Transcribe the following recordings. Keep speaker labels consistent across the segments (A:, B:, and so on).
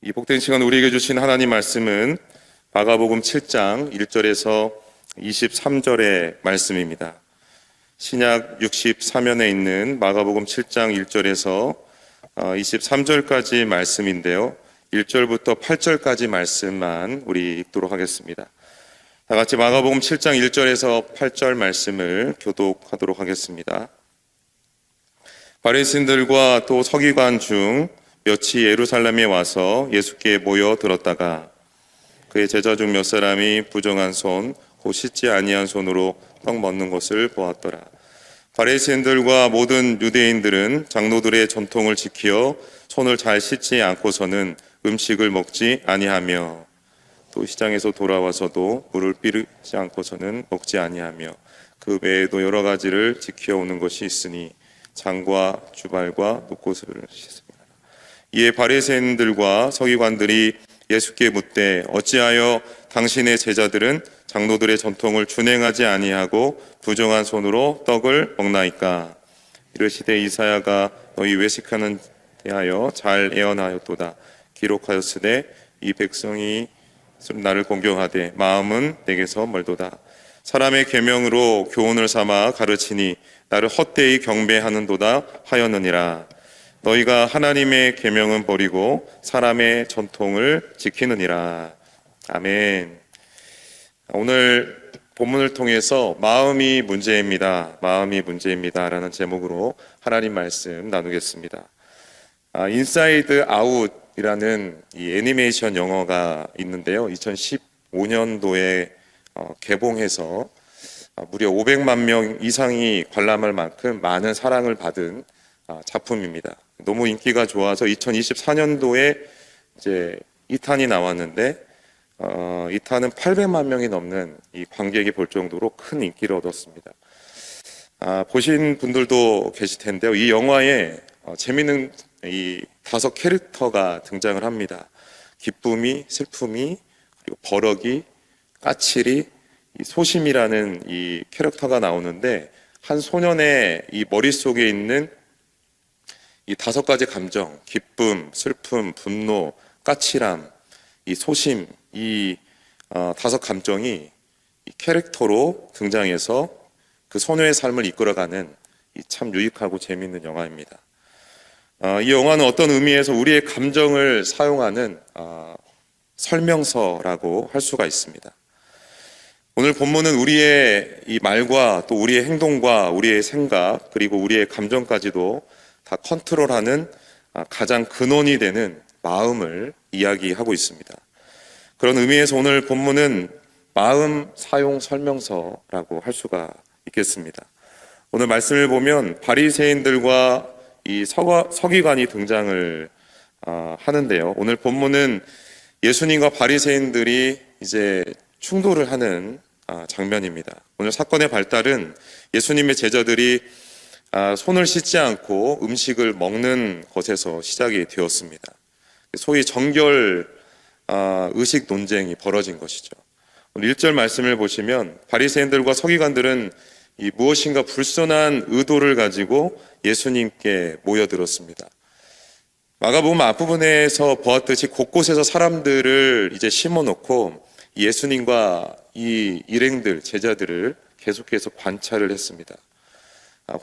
A: 이 복된 시간 우리에게 주신 하나님 말씀은 마가복음 7장 1절에서 23절의 말씀입니다. 신약 64면에 있는 마가복음 7장 1절에서 23절까지 말씀인데요. 1절부터 8절까지 말씀만 우리 읽도록 하겠습니다. 다 같이 마가복음 7장 1절에서 8절 말씀을 교독하도록 하겠습니다. 바리새인들과 또 서기관 중 몇이 예루살렘에 와서 예수께 모여 들었다가 그의 제자 중 몇 사람이 부정한 손, 곧 씻지 아니한 손으로 떡 먹는 것을 보았더라. 바리새인들과 모든 유대인들은 장로들의 전통을 지키어 손을 잘 씻지 않고서는 음식을 먹지 아니하며 또 시장에서 돌아와서도 물을 삐르지 않고서는 먹지 아니하며 그 외에도 여러 가지를 지켜 오는 것이 있으니 장과 주발과 노꽃을 씻습니다. 이에 바리새인들과 서기관들이 예수께 묻되 어찌하여 당신의 제자들은 장로들의 전통을 준행하지 아니하고 부정한 손으로 떡을 먹나이까? 이르시되 이사야가 너희 외식하는 대하여 잘 예언하였도다. 기록하였으되 이 백성이 나를 공경하되 마음은 내게서 멀도다. 사람의 계명으로 교훈을 삼아 가르치니 나를 헛되이 경배하는도다 하였느니라. 너희가 하나님의 계명은 버리고 사람의 전통을 지키느니라. 아멘. 오늘 본문을 통해서 마음이 문제입니다. 마음이 문제입니다. 라는 제목으로 하나님 말씀 나누겠습니다. 인사이드 아웃이라는 이 애니메이션 영화가 있는데요. 2015년도에 개봉해서 무려 500만 명 이상이 관람할 만큼 많은 사랑을 받은 작품입니다. 너무 인기가 좋아서 2024년도에 이제 2탄이 나왔는데 2탄은 800만 명이 넘는 이 관객이 볼 정도로 큰 인기를 얻었습니다. 보신 분들도 계실 텐데요. 이 영화에 재미있는 이 5 캐릭터가 등장을 합니다. 기쁨이, 슬픔이, 그리고 버럭이, 까칠이, 이 소심이라는 이 캐릭터가 나오는데 한 소년의 이 머릿속에 있는 이 5가지 감정, 기쁨, 슬픔, 분노, 까칠함, 이 소심, 이 5 감정이 이 캐릭터로 등장해서 그 소녀의 삶을 이끌어가는 이 참 유익하고 재미있는 영화입니다. 이 영화는 어떤 의미에서 우리의 감정을 사용하는 설명서라고 할 수가 있습니다. 오늘 본문은 우리의 이 말과 또 우리의 행동과 우리의 생각 그리고 우리의 감정까지도 다 컨트롤하는 가장 근원이 되는 마음을 이야기하고 있습니다. 그런 의미에서 오늘 본문은 마음 사용 설명서라고 할 수가 있겠습니다. 오늘 말씀을 보면 바리새인들과 이 서기관이 등장을 하는데요. 오늘 본문은 예수님과 바리새인들이 이제 충돌을 하는 장면입니다. 오늘 사건의 발달은 예수님의 제자들이 손을 씻지 않고 음식을 먹는 것에서 시작이 되었습니다. 소위 정결 의식 논쟁이 벌어진 것이죠. 오늘 1절 말씀을 보시면 바리새인들과 서기관들은 이 무엇인가 불순한 의도를 가지고 예수님께 모여들었습니다. 마가복음 앞부분에서 보았듯이 곳곳에서 사람들을 이제 심어놓고 예수님과 이 일행들, 제자들을 계속해서 관찰을 했습니다.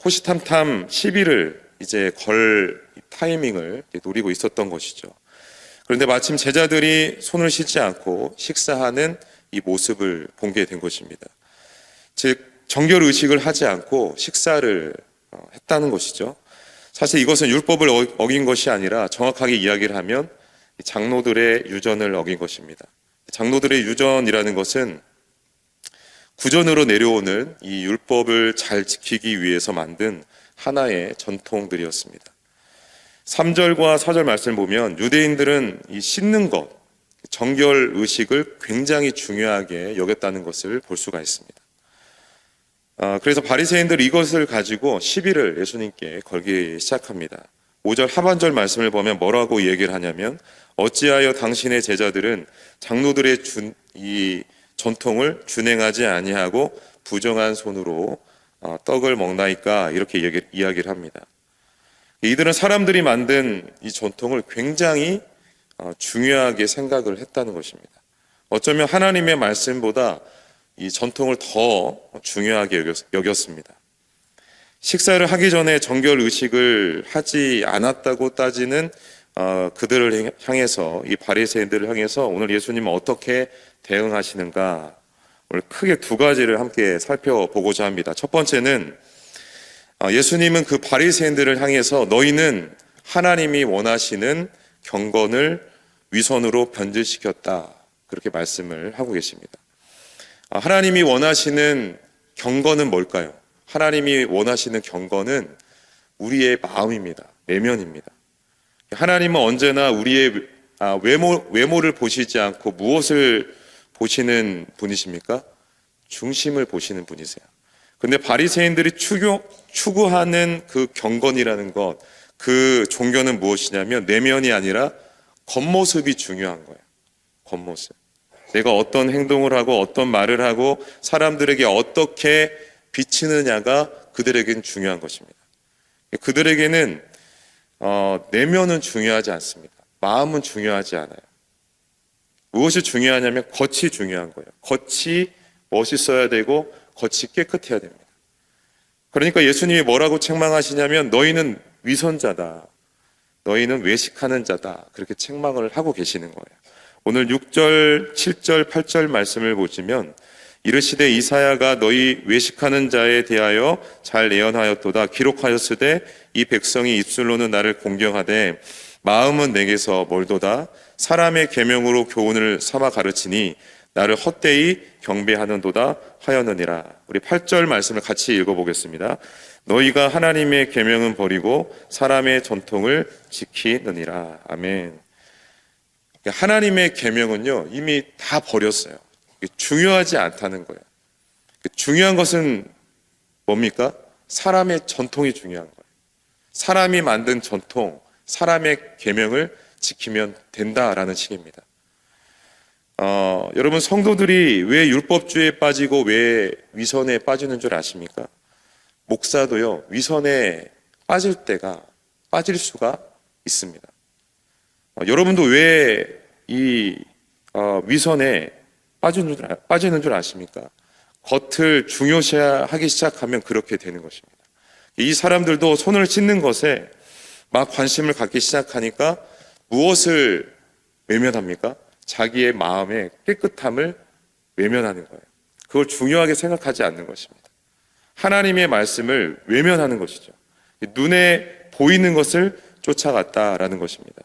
A: 호시탐탐 시비를 이제 걸 타이밍을 노리고 있었던 것이죠. 그런데 마침 제자들이 손을 씻지 않고 식사하는 이 모습을 보게 된 것입니다. 즉 정결 의식을 하지 않고 식사를 했다는 것이죠. 사실 이것은 율법을 어긴 것이 아니라 정확하게 이야기를 하면 장로들의 유전을 어긴 것입니다. 장로들의 유전이라는 것은 구전으로 내려오는 이 율법을 잘 지키기 위해서 만든 하나의 전통들이었습니다. 3절과 4절 말씀을 보면 유대인들은 이 씻는 것, 정결 의식을 굉장히 중요하게 여겼다는 것을 볼 수가 있습니다. 그래서 바리새인들이 이것을 가지고 시비를 예수님께 걸기 시작합니다. 5절 하반절 말씀을 보면 뭐라고 얘기를 하냐면 어찌하여 당신의 제자들은 장로들의 이 전통을 준행하지 아니하고 부정한 손으로 떡을 먹나이까 이렇게 이야기를 합니다. 이들은 사람들이 만든 이 전통을 굉장히 중요하게 생각을 했다는 것입니다. 어쩌면 하나님의 말씀보다 이 전통을 더 중요하게 여겼습니다. 식사를 하기 전에 정결 의식을 하지 않았다고 따지는 그들을 향해서, 이 바리새인들을 향해서 오늘 예수님은 어떻게 대응하시는가, 오늘 크게 두 가지를 함께 살펴보고자 합니다. 첫 번째는 예수님은 그 바리새인들을 향해서 너희는 하나님이 원하시는 경건을 위선으로 변질시켰다, 그렇게 말씀을 하고 계십니다. 하나님이 원하시는 경건은 뭘까요? 하나님이 원하시는 경건은 우리의 마음입니다. 내면입니다. 하나님은 언제나 우리의 외모를 보시지 않고 무엇을 보시는 분이십니까? 중심을 보시는 분이세요. 근데 바리새인들이 추구하는 그 경건이라는 것, 그 종교는 무엇이냐면 내면이 아니라 겉모습이 중요한 거예요. 겉모습. 내가 어떤 행동을 하고 어떤 말을 하고 사람들에게 어떻게 비치느냐가 그들에게는 중요한 것입니다. 그들에게는 내면은 중요하지 않습니다. 마음은 중요하지 않아요. 무엇이 중요하냐면 겉이 중요한 거예요. 겉이 멋있어야 되고 겉이 깨끗해야 됩니다. 그러니까 예수님이 뭐라고 책망하시냐면 너희는 위선자다, 너희는 외식하는 자다, 그렇게 책망을 하고 계시는 거예요. 오늘 6절, 7절, 8절 말씀을 보시면 이르시되 이사야가 너희 외식하는 자에 대하여 잘 예언하였도다. 기록하였으되 이 백성이 입술로는 나를 공경하되 마음은 내게서 멀도다. 사람의 계명으로 교훈을 삼아 가르치니 나를 헛되이 경배하는도다 하였느니라. 우리 8절 말씀을 같이 읽어보겠습니다. 너희가 하나님의 계명은 버리고 사람의 전통을 지키느니라. 아멘. 하나님의 계명은요 이미 다 버렸어요. 중요하지 않다는 거예요. 중요한 것은 뭡니까? 사람의 전통이 중요한 거예요. 사람이 만든 전통, 사람의 계명을 지키면 된다라는 식입니다. 여러분, 성도들이 왜 율법주의에 빠지고 왜 위선에 빠지는 줄 아십니까? 목사도요 위선에 빠질 수가 있습니다. 여러분도 왜 이 위선에 빠지는 줄 아십니까? 겉을 중요시하기 시작하면 그렇게 되는 것입니다. 이 사람들도 손을 씻는 것에 막 관심을 갖기 시작하니까 무엇을 외면합니까? 자기의 마음의 깨끗함을 외면하는 거예요. 그걸 중요하게 생각하지 않는 것입니다. 하나님의 말씀을 외면하는 것이죠. 눈에 보이는 것을 쫓아갔다라는 것입니다.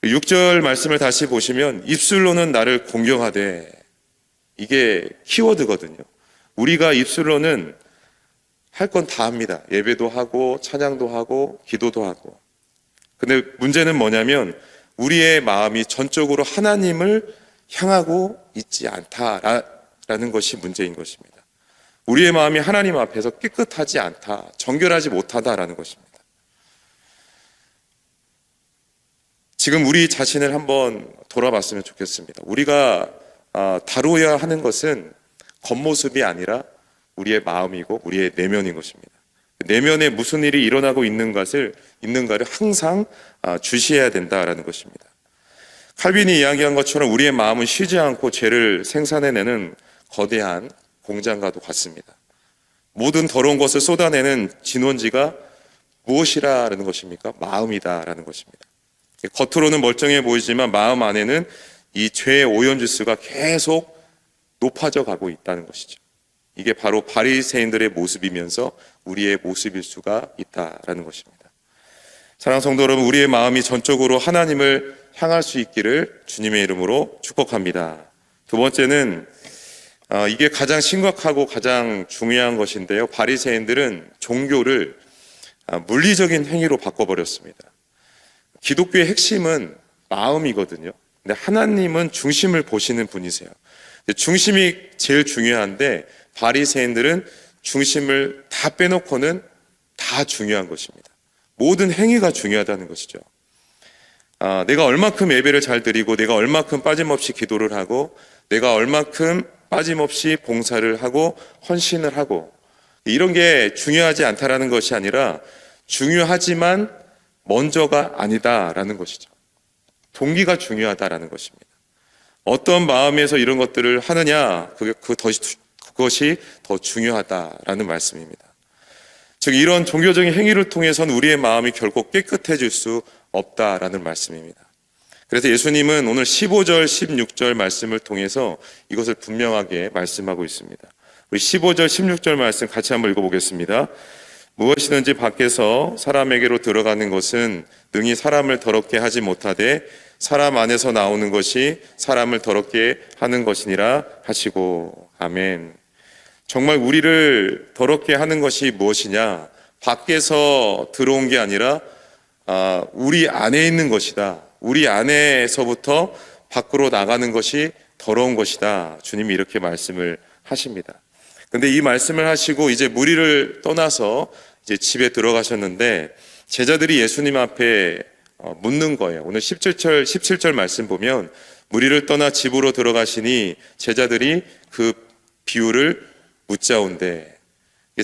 A: 6절 말씀을 다시 보시면 입술로는 나를 공경하되, 이게 키워드거든요. 우리가 입술로는 할 건 다 합니다. 예배도 하고 찬양도 하고 기도도 하고. 근데 문제는 뭐냐면 우리의 마음이 전적으로 하나님을 향하고 있지 않다라는 것이 문제인 것입니다. 우리의 마음이 하나님 앞에서 깨끗하지 않다, 정결하지 못하다라는 것입니다. 지금 우리 자신을 한번 돌아봤으면 좋겠습니다. 우리가 다루어야 하는 것은 겉모습이 아니라 우리의 마음이고 우리의 내면인 것입니다. 내면에 무슨 일이 일어나고 있는가를 항상 주시해야 된다라는 것입니다. 칼빈이 이야기한 것처럼 우리의 마음은 쉬지 않고 죄를 생산해내는 거대한 공장과도 같습니다. 모든 더러운 것을 쏟아내는 진원지가 무엇이라는 것입니까? 마음이다라는 것입니다. 겉으로는 멀쩡해 보이지만 마음 안에는 이 죄의 오염지수가 계속 높아져 가고 있다는 것이죠. 이게 바로 바리새인들의 모습이면서 우리의 모습일 수가 있다라는 것입니다. 사랑하는 성도 여러분, 우리의 마음이 전적으로 하나님을 향할 수 있기를 주님의 이름으로 축복합니다. 두 번째는 이게 가장 심각하고 가장 중요한 것인데요. 바리새인들은 종교를 물리적인 행위로 바꿔버렸습니다. 기독교의 핵심은 마음이거든요. 근데 하나님은 중심을 보시는 분이세요. 중심이 제일 중요한데 바리새인들은 중심을 다 빼놓고는 다 중요한 것입니다. 모든 행위가 중요하다는 것이죠. 내가 얼마큼 예배를 잘 드리고 내가 얼마큼 빠짐없이 기도를 하고 내가 얼마큼 빠짐없이 봉사를 하고 헌신을 하고, 이런 게 중요하지 않다라는 것이 아니라 중요하지만 먼저가 아니다라는 것이죠. 동기가 중요하다라는 것입니다. 어떤 마음에서 이런 것들을 하느냐, 그것이 더 중요하다라는 말씀입니다. 즉 이런 종교적인 행위를 통해서는 우리의 마음이 결코 깨끗해질 수 없다라는 말씀입니다. 그래서 예수님은 오늘 15절, 16절 말씀을 통해서 이것을 분명하게 말씀하고 있습니다. 우리 15절, 16절 말씀 같이 한번 읽어보겠습니다. 무엇이든지 밖에서 사람에게로 들어가는 것은 능히 사람을 더럽게 하지 못하되 사람 안에서 나오는 것이 사람을 더럽게 하는 것이니라 하시고. 아멘. 정말 우리를 더럽게 하는 것이 무엇이냐? 밖에서 들어온 게 아니라 우리 안에 있는 것이다. 우리 안에서부터 밖으로 나가는 것이 더러운 것이다. 주님이 이렇게 말씀을 하십니다. 근데 이 말씀을 하시고 이제 무리를 떠나서 이제 집에 들어가셨는데 제자들이 예수님 앞에 묻는 거예요. 오늘 17절 말씀 보면 무리를 떠나 집으로 들어가시니 제자들이 그 비유를 묻자온대.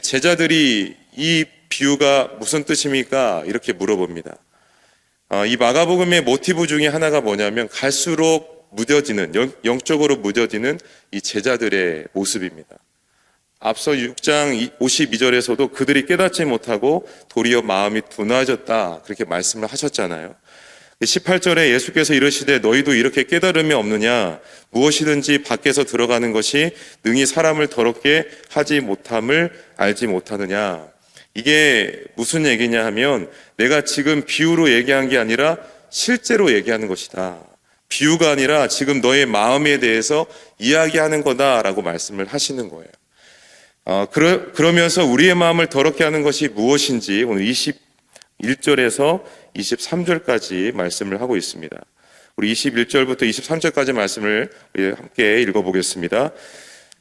A: 제자들이 이 비유가 무슨 뜻입니까? 이렇게 물어봅니다. 이 마가복음의 모티브 중에 하나가 뭐냐면 갈수록 무뎌지는, 영적으로 무뎌지는 이 제자들의 모습입니다. 앞서 6장 52절에서도 그들이 깨닫지 못하고 도리어 마음이 둔해졌다 그렇게 말씀을 하셨잖아요. 18절에 예수께서 이르시되 너희도 이렇게 깨달음이 없느냐? 무엇이든지 밖에서 들어가는 것이 능히 사람을 더럽게 하지 못함을 알지 못하느냐? 이게 무슨 얘기냐 하면 내가 지금 비유로 얘기한 게 아니라 실제로 얘기하는 것이다. 비유가 아니라 지금 너의 마음에 대해서 이야기하는 거다라고 말씀을 하시는 거예요. 그러면서 우리의 마음을 더럽게 하는 것이 무엇인지 오늘 21절에서 23절까지 말씀을 하고 있습니다. 우리 21절부터 23절까지 말씀을 함께 읽어보겠습니다.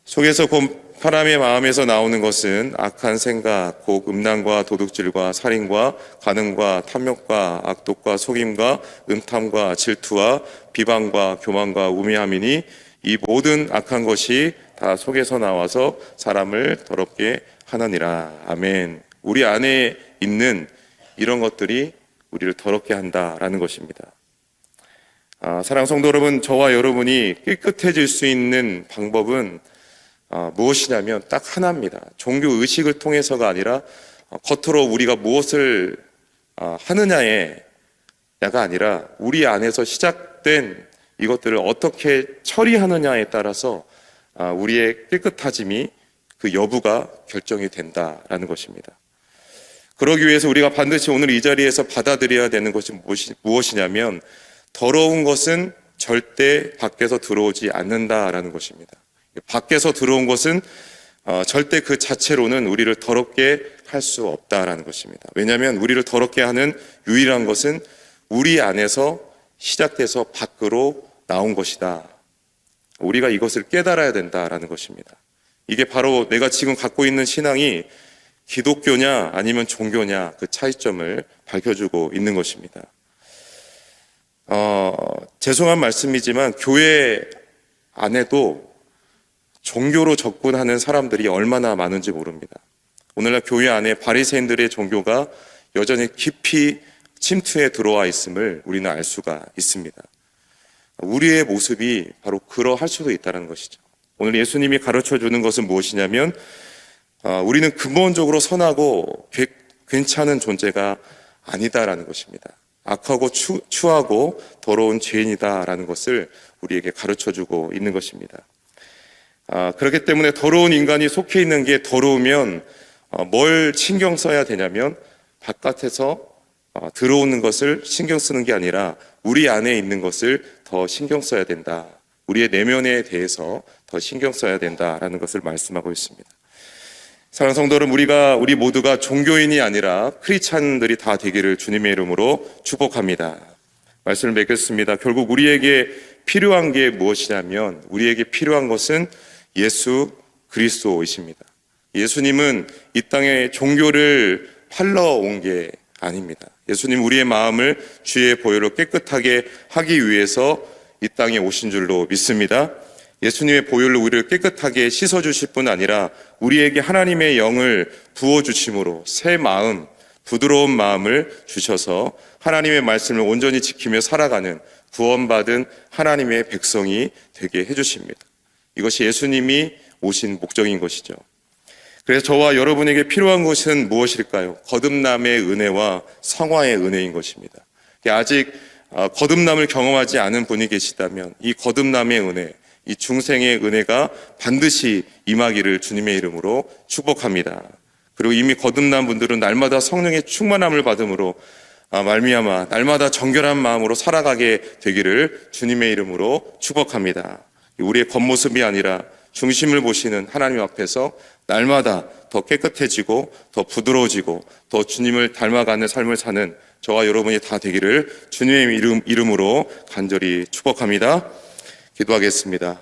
A: 속에서 곧 사람의 마음에서 나오는 것은 악한 생각, 곧 음란과 도둑질과 살인과 간음과 탐욕과 악독과 속임과 음탐과 질투와 비방과 교만과 우매함이니 이 모든 악한 것이 다 속에서 나와서 사람을 더럽게 하느니라. 아멘. 우리 안에 있는 이런 것들이 우리를 더럽게 한다라는 것입니다. 사랑하는 성도 여러분, 저와 여러분이 깨끗해질 수 있는 방법은 무엇이냐면 딱 하나입니다. 종교 의식을 통해서가 아니라 겉으로 우리가 무엇을 하느냐가 아니라 우리 안에서 시작된 이것들을 어떻게 처리하느냐에 따라서 우리의 깨끗해짐이 그 여부가 결정이 된다라는 것입니다. 그러기 위해서 우리가 반드시 오늘 이 자리에서 받아들여야 되는 것이 무엇이냐면 더러운 것은 절대 밖에서 들어오지 않는다라는 것입니다. 밖에서 들어온 것은 절대 그 자체로는 우리를 더럽게 할 수 없다라는 것입니다. 왜냐하면 우리를 더럽게 하는 유일한 것은 우리 안에서 시작돼서 밖으로 나온 것이다. 우리가 이것을 깨달아야 된다라는 것입니다. 이게 바로 내가 지금 갖고 있는 신앙이 기독교냐 아니면 종교냐 그 차이점을 밝혀주고 있는 것입니다. 죄송한 말씀이지만 교회 안에도 종교로 접근하는 사람들이 얼마나 많은지 모릅니다. 오늘날 교회 안에 바리새인들의 종교가 여전히 깊이 침투해 들어와 있음을 우리는 알 수가 있습니다. 우리의 모습이 바로 그러할 수도 있다는 것이죠. 오늘 예수님이 가르쳐주는 것은 무엇이냐면 우리는 근본적으로 선하고 괜찮은 존재가 아니다라는 것입니다. 악하고 추하고 더러운 죄인이다라는 것을 우리에게 가르쳐주고 있는 것입니다. 그렇기 때문에 더러운 인간이 속해 있는 게 더러우면 뭘 신경 써야 되냐면 바깥에서 들어오는 것을 신경 쓰는 게 아니라 우리 안에 있는 것을 더 신경 써야 된다. 우리의 내면에 대해서 더 신경 써야 된다라는 것을 말씀하고 있습니다. 사랑하는 성도 여러분, 우리 모두가 종교인이 아니라 크리스찬들이 다 되기를 주님의 이름으로 축복합니다. 말씀을 맺겠습니다. 결국 우리에게 필요한 게 무엇이냐면 우리에게 필요한 것은 예수 그리스도이십니다. 예수님은 이 땅에 종교를 팔러 온 게 아닙니다. 예수님 우리의 마음을 주의 보혈로 깨끗하게 하기 위해서 이 땅에 오신 줄로 믿습니다. 예수님의 보혈로 우리를 깨끗하게 씻어주실 뿐 아니라 우리에게 하나님의 영을 부어주심으로 새 마음, 부드러운 마음을 주셔서 하나님의 말씀을 온전히 지키며 살아가는 구원받은 하나님의 백성이 되게 해주십니다. 이것이 예수님이 오신 목적인 것이죠. 그래서 저와 여러분에게 필요한 것은 무엇일까요? 거듭남의 은혜와 성화의 은혜인 것입니다. 아직 거듭남을 경험하지 않은 분이 계시다면 이 거듭남의 은혜, 이 중생의 은혜가 반드시 임하기를 주님의 이름으로 축복합니다. 그리고 이미 거듭난 분들은 날마다 성령의 충만함을 받음으로 말미암아 날마다 정결한 마음으로 살아가게 되기를 주님의 이름으로 축복합니다. 우리의 겉모습이 아니라 중심을 보시는 하나님 앞에서 날마다 더 깨끗해지고 더 부드러워지고 더 주님을 닮아가는 삶을 사는 저와 여러분이 다 되기를 주님의 이름으로 간절히 축복합니다. 기도하겠습니다.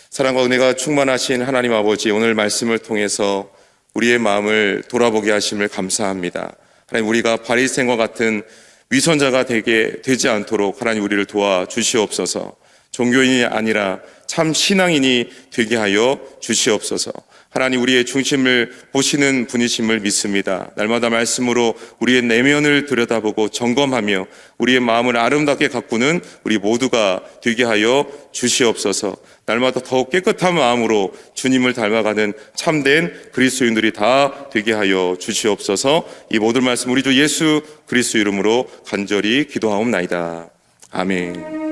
A: 사랑과 은혜가 충만하신 하나님 아버지, 오늘 말씀을 통해서 우리의 마음을 돌아보게 하심을 감사합니다. 하나님, 우리가 바리새인과 같은 위선자가 되지 않도록 하나님 우리를 도와주시옵소서. 종교인이 아니라 참 신앙인이 되게 하여 주시옵소서. 하나님, 우리의 중심을 보시는 분이심을 믿습니다. 날마다 말씀으로 우리의 내면을 들여다보고 점검하며 우리의 마음을 아름답게 가꾸는 우리 모두가 되게 하여 주시옵소서. 날마다 더욱 깨끗한 마음으로 주님을 닮아가는 참된 그리스도인들이 다 되게 하여 주시옵소서. 이 모든 말씀 우리 주 예수 그리스도 이름으로 간절히 기도하옵나이다. 아멘.